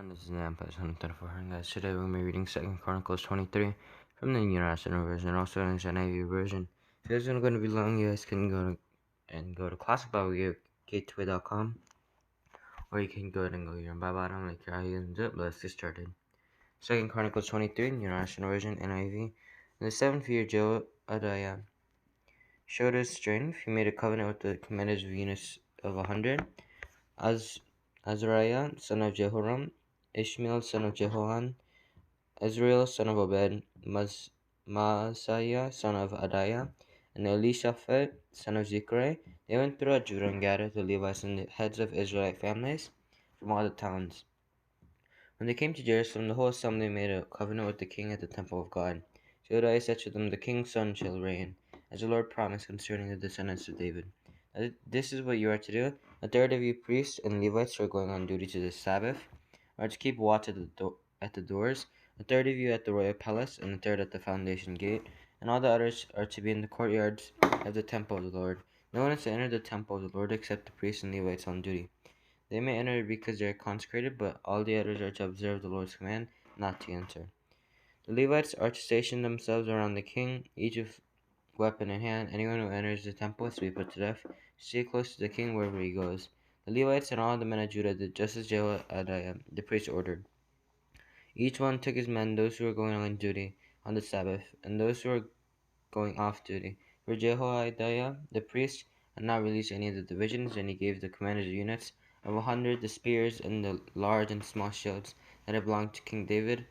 This is Nam, page 134. And guys, today we're going to be reading 2 Chronicles 23 from the International Version, also in the NIV version. If this is going to be long, you guys can go to classicbiblegateway.com, or you can go ahead and go here and buy bottom like your items up. Let's get started. 2 Chronicles 23, International Version, NIV. In the 7th year, Jehoiada showed his strength. He made a covenant with the commanders of units of 100. Azariah, son of Jehoram, Ishmael, son of Jehohan, Israel, son of Obed, Maaseiah, son of Adiah, and Elishaphat, son of Zechariah. They went throughout Judah and gathered the Levites and the heads of Israelite families from all the towns. When they came to Jerusalem, the whole assembly made a covenant with the king at the temple of God. Jehoiada said to them, "The king's son shall reign, as the Lord promised concerning the descendants of David. This is what you are to do. A third of you priests and Levites who are going on duty to the Sabbath are to keep watch at the doors, a third of you at the royal palace, and a third at the foundation gate, and all the others are to be in the courtyards of the temple of the Lord. No one is to enter the temple of the Lord except the priests and Levites on duty. They may enter because they are consecrated, but all the others are to observe the Lord's command not to enter. The Levites are to station themselves around the king, each with weapon in hand. Anyone who enters the temple is to be put to death. Stay close to the king wherever he goes." The Levites and all the men of Judah did just as Jehoiada the priest ordered. Each one took his men, those who were going on duty on the Sabbath, and those who were going off duty. For Jehoiada the priest had not released any of the divisions, and he gave the commanders of units of 100 the spears and the large and small shields that had belonged to King David,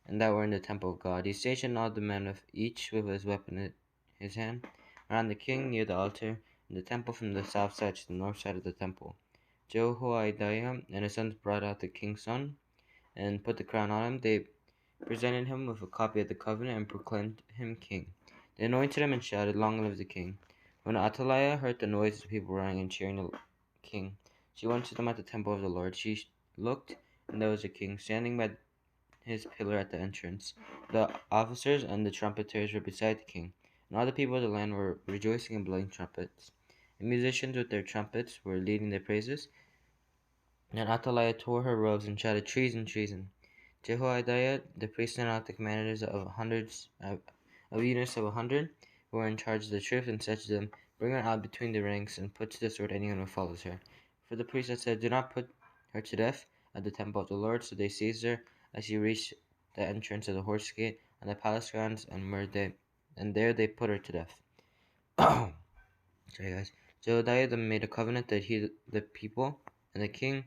and that were in the temple of God. He stationed all the men of each with his weapon in his hand around the king near the altar in the temple from the south side to the north side of the temple. Jehoiada and his sons brought out the king's son and put the crown on him. They presented him with a copy of the covenant and proclaimed him king. They anointed him and shouted, "Long live the king." When Athaliah heard the noise of the people running and cheering the king, she went to them at the temple of the Lord. She looked, and there was a king standing by his pillar at the entrance. The officers and the trumpeters were beside the king, and all the people of the land were rejoicing and blowing trumpets. And musicians with their trumpets were leading their praises. And Athaliah tore her robes and shouted, "Treason, treason!" Jehoiada the priest sent out the commanders of units of 100 who were in charge of the troops, and said to them, "Bring her out between the ranks, and put to the sword anyone who follows her." For the priest had said, "Do not put her to death at the temple of the Lord." So they seized her as she reached the entrance of the horse gate on the palace grounds, and there they put her to death. Sorry guys. Jehoiada made a covenant that the people, and the king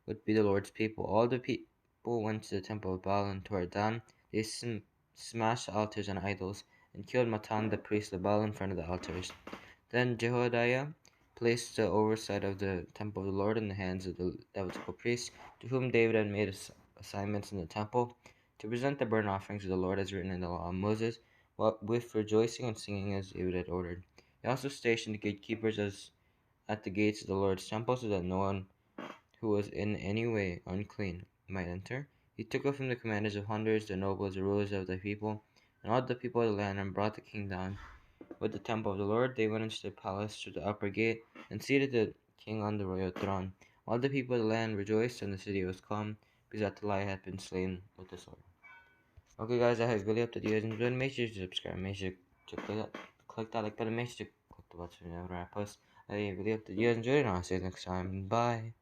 would be the Lord's people. All the people went to the temple of Baal and tore it down. They smashed the altars and idols, and killed Matan the priest of Baal in front of the altars. Then Jehoiada placed the oversight of the temple of the Lord in the hands of the Levitical priests, to whom David had made assignments in the temple, to present the burnt offerings of the Lord as written in the law of Moses, with rejoicing and singing as David had ordered. He also stationed the gatekeepers at the gates of the Lord's temple, so that no one who was in any way unclean might enter. He took up from the commanders of hundreds, the nobles, the rulers of the people, and all the people of the land, and brought the king down with the temple of the Lord. They went into the palace through the upper gate, and seated the king on the royal throne. All the people of the land rejoiced, and the city was calm, because Athaliah had been slain with the sword. Okay guys, I really hope that you guys enjoyed. Make sure to subscribe, make sure to click that like button, make sure to click the button whenever I post. I really hope that you guys enjoyed, and I'll see you next time. Bye.